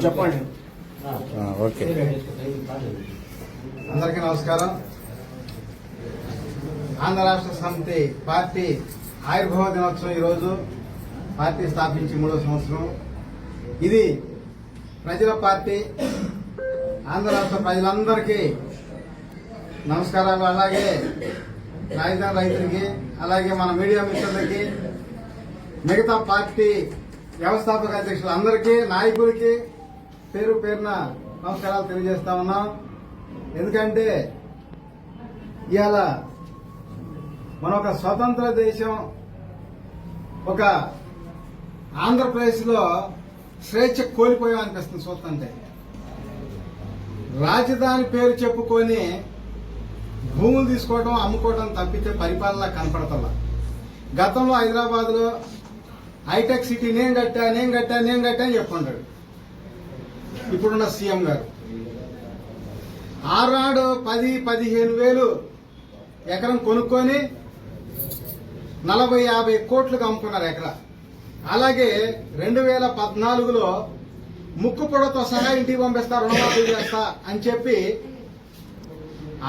చెప్పండి. ఓకే, అందరికీ నమస్కారం. ఆంధ్ర రాష్ట్ర సమితి పార్టీ ఆవిర్భావ దినోత్సవం ఈరోజు. పార్టీ స్థాపించి 3వ సంవత్సరం. ఇది ప్రజల పార్టీ. ఆంధ్ర రాష్ట్ర ప్రజలందరికీ నమస్కారాలు. అలాగే రాజధాని రైతులకి, అలాగే మన మీడియా మిత్రులకి, మిగతా పార్టీ వ్యవస్థాపక అధ్యక్షులందరికీ, నాయకులకి పేరు పేరున నమస్కారాలు తెలియజేస్తా ఉన్నాం. ఎందుకంటే ఇవాళ మన ఒక స్వతంత్ర దేశం, ఒక ఆంధ్రప్రదేశ్లో స్వేచ్ఛ కోల్పోయాం అనిపిస్తుంది చూస్తుంటే. రాజధాని పేరు చెప్పుకొని భూములు తీసుకోవడం, అమ్ముకోవడం తప్పితే పరిపాలన కనపడతల. గతంలో హైదరాబాద్ లో హైటెక్ సిటీ నేను కట్టా అని చెప్పుకుంటాడు ఇప్పుడున్న సీఎం గారు. ఆనాడు 10-15 వేలు ఎకరం కొనుక్కొని 40-50 కోట్లకు అమ్ముకున్నారు ఎకరా. అలాగే 2014లో ముక్కు పొడతో సహా ఇంటికి పంపిస్తా, రుణమాఫీ చేస్తా అని చెప్పి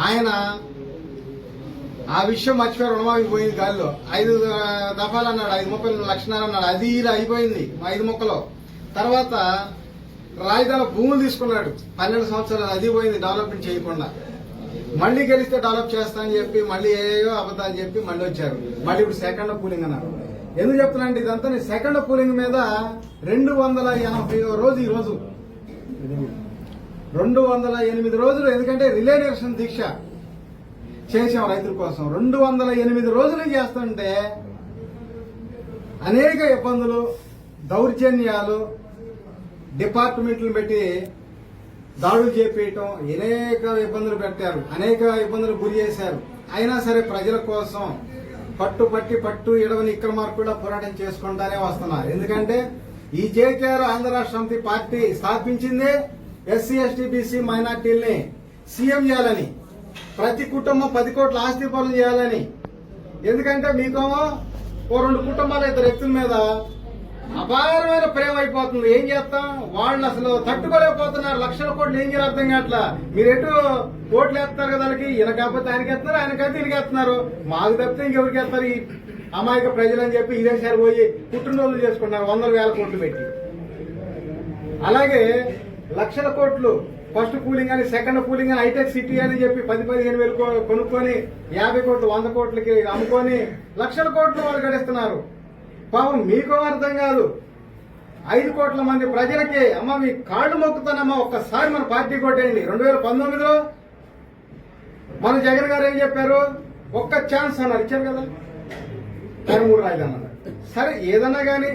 ఆయన ఆ విషయం మర్చిపోయి రుణమాఫీ పోయింది గాలిలో. 5 దఫాలు అన్నాడు, 5 లక్షలు అన్నాడు. అది ఇలా అయిపోయింది 5 ముక్కలు. తర్వాత రాజధాని భూములు తీసుకున్నాడు, 12 సంవత్సరాలు అది పోయింది డెవలప్మెంట్ చేయకుండా. మళ్లీ గెలిస్తే డెవలప్ చేస్తా అని చెప్పి మళ్లీ ఏయో అబద్ధాలు చెప్పి మళ్లీ వచ్చారు. మళ్లీ ఇప్పుడు సెకండ్ పూలింగ్ అన్నారు. ఎందుకు చెప్తున్నాంటే ఇదంతా సెకండ్ పూలింగ్ మీద 280 రోజు ఈ రోజు 208 రోజులు. ఎందుకంటే రిలే నిరసన దీక్ష చేసాం రైతుల కోసం. 208 రోజులు చేస్తుంటే అనేక ఇబ్బందులు, దౌర్జన్యాలు, డిపార్ట్మెంట్లు పెట్టి దాడులు చేపేయటం, అనేక ఇబ్బందులు పెట్టారు, అనేక ఇబ్బందులు గురి చేశారు. అయినా సరే ప్రజల కోసం పట్టు ఇడవని విక్రమార్కుడా పోరాటం చేసుకుంటానే వస్తున్నారు. ఎందుకంటే ఈ జేకేఆర్ ఆంధ్ర రాష్ట్ర సమితి పార్టీ స్థాపించిందే ఎస్సీ, ఎస్టీ, బీసీ మైనార్టీల్ని సీఎం చేయాలని, ప్రతి కుటుంబం 10 కోట్ల ఆస్తి పనులు చేయాలని. ఎందుకంటే మీకేమో 2 కుటుంబాల 2 వ్యక్తుల మీద అపారమైన ప్రేమ అయిపోతుంది. ఏం చేస్తాం, వాళ్ళు అసలు తట్టుకోలేకపోతున్నారు. లక్షల కోట్లు ఏం చేయాలి అర్థం కావట్లా. మీరు ఎటు కోట్లు వేస్తున్నారు కదా, వాళ్ళకి ఈయన కాకపోతే ఆయనకి వేస్తున్నారు, ఆయనకైతే ఈయనకి వేస్తున్నారు, మాకు తప్పితే ఇంకెవరికి వేస్తారు ఈ అమాయక ప్రజలు అని చెప్పి ఇదేసారి పోయి పుట్టినరోజులు చేసుకుంటున్నారు 100,000 కోట్లు పెట్టి. అలాగే లక్షల కోట్లు ఫస్ట్ పూలింగ్ అని, సెకండ్ పూలింగ్ అని, హైటెక్ సిటీ అని చెప్పి 10-15 వేలు కొనుక్కొని 50 కోట్లు 100 కోట్లకి అమ్ముకొని లక్షల కోట్లు వాళ్ళు గడిస్తున్నారు. పాపం మీకు అర్థం కాదు. 5 కోట్ల మంది ప్రజలకి అమ్మ మీ కాళ్ళు మొక్కుతానమ్మా, ఒక్కసారి మన పార్టీ కొట్టేయండి. 2019లో మన జగన్ గారు ఏం చెప్పారు, ఒక్క ఛాన్స్ అన్నారు, ఇచ్చారు కదా. ఆయన 3 రాజధానులు అన్నారు. సరే ఏదన్నా కానీ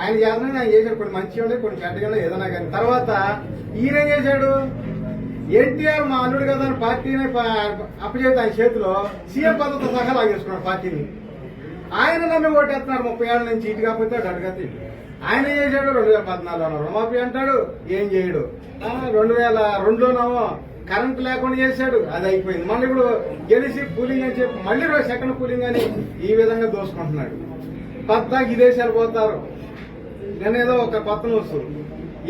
ఆయన చేతనే ఆయన చేశాడు, కొన్ని మంచిగా ఉండే కొన్ని చెడ్డగా ఏదన్నా కానీ. తర్వాత ఈయన ఏం చేశాడు, ఎన్టీఆర్ మా అల్లుడు కదా అని పార్టీని అప్పచేత ఆయన చేతిలో సీఎం పదవితో సహా లాగేసుకున్నాడు పార్టీని. ఆయన నమ్మి ఓటేస్తున్నారు 30 ఏళ్ల నుంచి. ఇటు కాకపోతే అటు అడగతి. ఆయన ఏం చేశాడు, 2014లో రుణమాఫీ అంటాడు, ఏం చేయడు. 2002లోనేమో కరెంట్ లేకుండా చేశాడు, అది అయిపోయింది. మళ్ళీ ఇప్పుడు గెలిచి పూలింగ్ అని చెప్పి మళ్ళీ సెకండ్ పూలింగ్ అని ఈ విధంగా దోసుకుంటున్నాడు. పద్దాకి విదేశాలు పోతారు. నేనేదో ఒక కొత్త న్యూస్,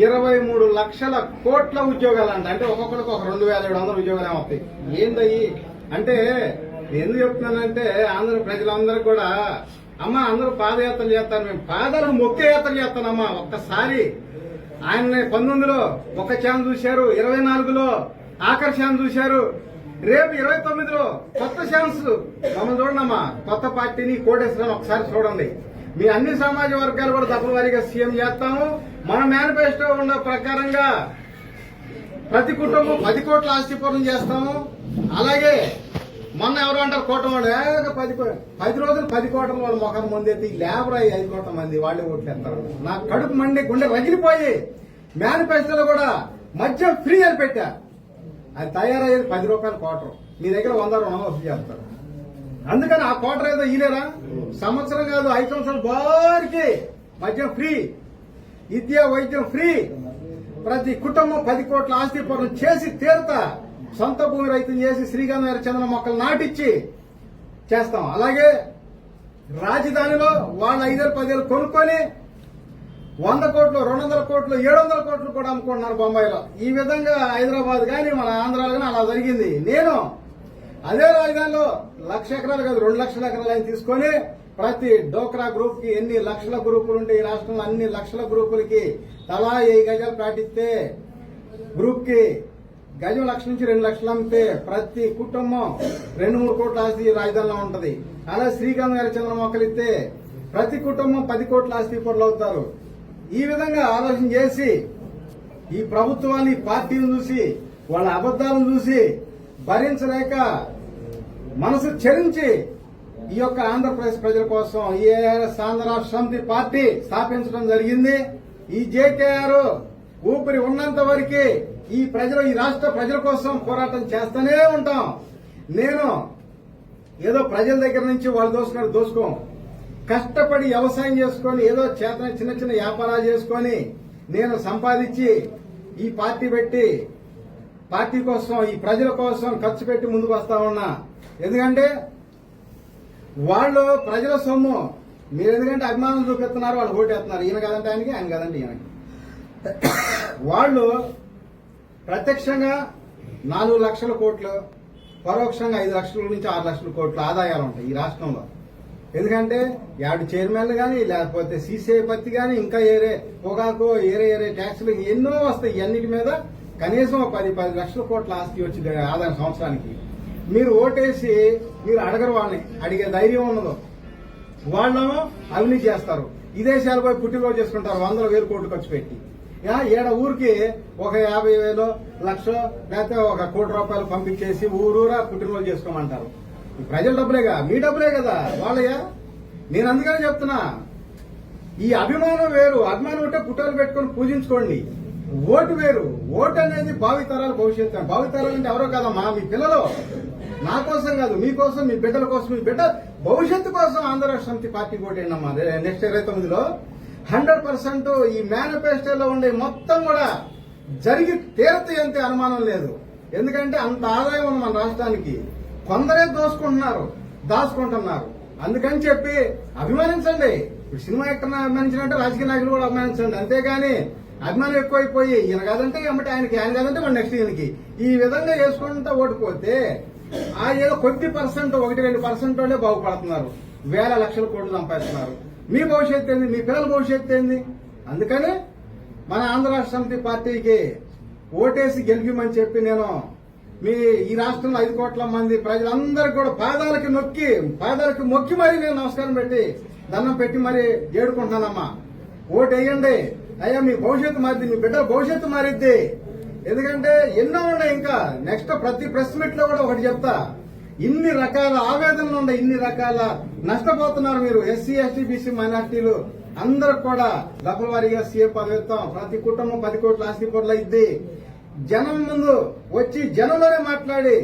23 లక్షల కోట్ల ఉద్యోగాలు అంట. అంటే ఒక్కొక్కరికి ఒక 2,700 ఉద్యోగాలు ఏమవుతాయి. ఏందయ్యి అంటే ఎందుకు చెప్తున్నానంటే ఆంధ్ర ప్రజలందరూ కూడా అమ్మ అందరూ పాదయాత్రలు చేస్తారు, మేము పాదాలకు మొక్కే యాత్రలు చేస్తానమ్మా. ఒక్కసారి ఆయన 19లో ఒక ఛాన్స్ చూశారు, 24లో ఆఖరి ఛాన్స్ చూశారు, రేపు 29లో కొత్త ఛాన్స్. మమ్మల్ని చూడండమ్మా, కొత్త పార్టీని కోటేశ్వరం ఒకసారి చూడండి. మీ అన్ని సమాజ వర్గాలు కూడా దఫల వారీగా సీఎం చేస్తాము. మన మేనిఫెస్టో ఉన్న ప్రకారంగా ప్రతి కుటుంబం 10 కోట్ల ఆస్తి పనులు చేస్తాము. అలాగే మొన్న ఎవరు అంటారు కూటమి 10 రోజులు 10 కోట్ల వాళ్ళు మొఖం ముందెత్తి లేబర్ అయ్యి 5 కోట్ల మంది వాళ్ళే ఓట్లేస్తారు. నా కడుపు మండి గుండె రగిలిపోయి మేనిఫెస్టోలో కూడా మద్యం ఫ్రీ అని పెట్టా. అది తయారయ్యేది 10 రూపాయల క్వార్టర్. మీ దగ్గర 100 రుణమాఫీ చేస్తారు. అందుకని ఆ క్వార్టర్ ఏదో ఇలేరా, సంవత్సరం కాదు 5 సంవత్సరాలు వారికి మద్యం ఫ్రీ, విద్య వైద్యం ఫ్రీ. ప్రతి కుటుంబం 10 కోట్ల ఆస్తి పనులు చేసి తీరుతా. సొంత భూమి రైతులు చేసి శ్రీగంధ చందన మొక్కలు నాటిచ్చి చేస్తాం. అలాగే రాజధానిలో వాళ్ళు 5-10 కొనుక్కొని 100 కోట్లు, 200 కోట్లు, 700 కోట్లు కూడా అమ్ముకుంటున్నారు బొంబాయిలో. ఈ విధంగా హైదరాబాద్ కానీ మన ఆంధ్రాలో కానీ అలా జరిగింది. నేను అదే రాజధానిలో 1,00,000 ఎకరాలు కాదు 2 లక్షల ఎకరాలు అని తీసుకొని ప్రతి డోక్రా గ్రూప్ కి ఎన్ని లక్షల గ్రూపులు ఉంటే ఈ రాష్ట్రంలో అన్ని లక్షల గ్రూపులకి తలా 1000 గజాలు పాటిస్తే గ్రూప్ కి గజం 1,00,000 నుంచి 2 లక్షలు అమ్మితే ప్రతి కుటుంబం 2-3 కోట్ల ఆస్తి రాజధానిలో ఉంటది. అలా శ్రీకాంత్ గారి చంద్ర మొక్కలు ఇస్తే ప్రతి కుటుంబం 10 కోట్ల ఆస్తి పనులు అవుతారు. ఈ విధంగా ఆలోచన చేసి ఈ ప్రభుత్వాన్ని పార్టీని చూసి వాళ్ళ అబద్దాలను చూసి భరించలేక మనసు చెరించి ఈ యొక్క ఆంధ్రప్రదేశ్ ప్రజల కోసం ఈ ఆంధ్ర రాష్ట్ర సమితి పార్టీ స్థాపించడం జరిగింది. ఈ జేకేఆర్ ఊపిరి ఉన్నంత వరకు ఈ ప్రజలు ఈ రాష్ట్ర ప్రజల కోసం పోరాటం చేస్తూనే ఉంటాం. నేను ఏదో ప్రజల దగ్గర నుంచి వాళ్ళు దోసుకున్నట్టు దోసుకోం. కష్టపడి వ్యవసాయం చేసుకొని ఏదో చేతన చిన్న చిన్న వ్యాపారాలు చేసుకొని నేను సంపాదించి ఈ పార్టీ పెట్టి పార్టీ కోసం ఈ ప్రజల కోసం ఖర్చు పెట్టి ముందుకు వస్తా ఉన్నా. ఎందుకంటే వాళ్ళు ప్రజల సొమ్ము మీరు ఎందుకంటే అభిమానం చూపిస్తున్నారు, వాళ్ళు ఓటేస్తున్నారు. ఈయన కాదంటే ఆయనకి, ఆయన కాదంటే ఈయనకి. వాళ్ళు ప్రత్యక్షంగా 4 లక్షల కోట్లు, పరోక్షంగా 5 లక్షల నుంచి 6 లక్షల కోట్ల ఆదాయాలు ఉంటాయి ఈ రాష్ట్రంలో. ఎందుకంటే యాడ్ చైర్మన్లు కానీ లేకపోతే సీసీ పత్తి కానీ ఇంకా ఏరే పొగాకు ఏరే ట్యాక్సులు ఎన్నో వస్తాయి. ఇవన్నిటి మీద కనీసం 10 లక్షల కోట్ల ఆస్తి వచ్చింది ఆదాయం సంవత్సరానికి. మీరు ఓటేసి మీరు అడగరు, వాళ్ళని అడిగే ధైర్యం ఉండదు. వాళ్ళేమో అవినీతి చేస్తారు. విదేశాలు పోయి పుట్టినరోజు చేసుకుంటారు 100,000 కోట్లు ఖర్చు పెట్టి. ఏడ ఊరికి ఒక 50,000 లక్ష లేకపోతే 1 కోటి రూపాయలు పంపించేసి ఊరూరా పుట్టినరోజు చేసుకోమంటారు. ప్రజల డబ్బులేగా, మీ డబ్బులే కదా వాళ్ళయ్యా. నేను అందుకనే చెప్తున్నా, ఈ అభిమానం వేరు. అభిమానం ఉంటే పుట్టలు పెట్టుకుని పూజించుకోండి. ఓటు వేరు. ఓటు అనేది భావితరాల భవిష్యత్తు. భావితరాలు అంటే ఎవరో కదమ్మా, మీ పిల్లలు. నా కోసం కాదు, మీకోసం, మీ బిడ్డల కోసం, మీ బిడ్డ భవిష్యత్తు కోసం ఆంధ్ర రాష్ట్ర సమితి పార్టీ ఓటేనమ్మా. నెక్స్ట్ 29లో 100% ఈ మేనిఫెస్టోలో ఉండే మొత్తం కూడా జరిగి తీరుతాయి అంతే అనుమానం లేదు. ఎందుకంటే అంత ఆదాయం ఉంది మన రాష్ట్రానికి. కొందరే దోసుకుంటున్నారు, దాచుకుంటున్నారు. అందుకని చెప్పి అభిమానించండి. ఇప్పుడు సినిమా ఎక్కడ అభిమానించినట్టే రాజకీయ నాయకులు కూడా అభిమానించండి. అంతేగాని అభిమానం ఎక్కువైపోయి ఈయన కాదంటే ఏమంటే ఆయనకి, ఆయన కాదంటే మన నెక్స్ట్ ఈయనకి ఈ విధంగా చేసుకుంటూ ఓడిపోతే ఆ ఏదో కొద్ది పర్సెంట్ 1-2% వాళ్ళే బాగుపడుతున్నారు. వేల లక్షల కోట్లు సంపాదిస్తున్నారు. మీ భవిష్యత్తు ఏంది? మీ పిల్లల భవిష్యత్తు ఏంది? అందుకని మన ఆంధ్ర రాష్ట్ర సమితి పార్టీకి ఓటేసి గెలిపిమని చెప్పి నేను మీ ఈ రాష్ట్రంలో 5 కోట్ల మంది ప్రజలందరికీ కూడా పాదాలకి మొక్కి మరీ నేను నమస్కారం పెట్టి దండం పెట్టి మరీ ఏడుకుంటున్నానమ్మా. ఓటు వేయండి అయ్యా, మీ భవిష్యత్తు మారిద్ది, మీ బిడ్డ భవిష్యత్తు మారిద్ది. ఎందుకంటే ఎన్నో ఉన్నాయి. ఇంకా నెక్స్ట్ ప్రతి ప్రెస్ మీట్ లో కూడా ఒకటి చెప్తా, ఇన్ని రకాల ఆవేదనలు ఉన్నాయి, ఇన్ని రకాల నష్టపోతున్నారు మీరు. ఎస్సీ, ఎస్టీ, బీసీ మైనార్టీలు అందరూ కూడా డబ్బుల వారీగా సీఎం పదవి ఇస్తాం. ప్రతి కుటుంబం 10 కోట్ల ఆస్తి పనులు ఇద్ది. జనం ముందు వచ్చి జనంలోనే మాట్లాడి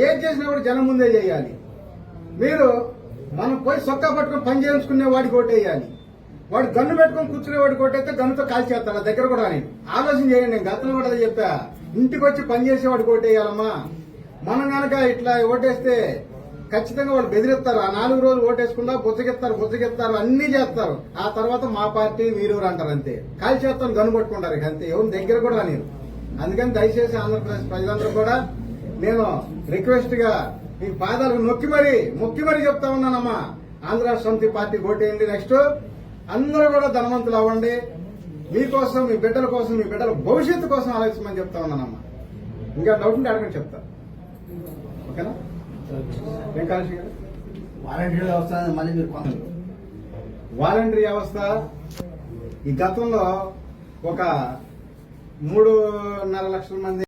ఏం చేసినా కూడా జనం ముందే చేయాలి. మీరు మనం పోయి సొక్కా పట్టుకుని పని చేయించుకునే వాడికి ఓటేయాలి. వాడు గన్ను పెట్టుకుని కూర్చునే వాడికి ఓటైతే గన్నుతో కాల్ చేస్తాడు దగ్గర కూడా అని ఆలోచన చేయండి. నేను గతంలో కూడా చెప్పా, ఇంటికి వచ్చి పని చేసేవాడికి ఓటేయాలమ్మా. మనం కనుక ఇట్లా ఓటేస్తే ఖచ్చితంగా వాళ్ళు బెదిరిస్తారు. ఆ 4 రోజులు ఓటేసుకుంటా బుజ్జగిస్తారు అన్ని చేస్తారు. ఆ తర్వాత మా పార్టీ వీరూరు అంటారు అంతే. కాల్ చేస్తాను గన్ను పట్టుకుంటారు ఇక అంతే. ఎవరు దగ్గర కూడా నేను. అందుకని దయచేసి ఆంధ్రప్రదేశ్ ప్రజలందరూ కూడా నేను రిక్వెస్ట్ గా మీ పాదాలకు మొక్కి మరీ చెప్తా ఉన్నానమ్మా. ఆంధ్ర రాష్ట్ర సమితి పార్టీ ఓటేయండి. నెక్స్ట్ అందరూ కూడా ధనవంతులు అవ్వండి. మీకోసం, మీ బిడ్డల కోసం, మీ బిడ్డల భవిష్యత్తు కోసం ఆలోచించమని చెప్తా ఉన్నానమ్మా. ఇంకా డౌట్ ఉంటే అడగండి, చెప్తా. ఓకేనా? వెంకటేష్ గారు, వాలంటీర్ వ్యవస్థ మళ్ళీ మీరు వాలంటరీ వ్యవస్థ ఈ గతంలో ఒక 3.5 లక్షల మంది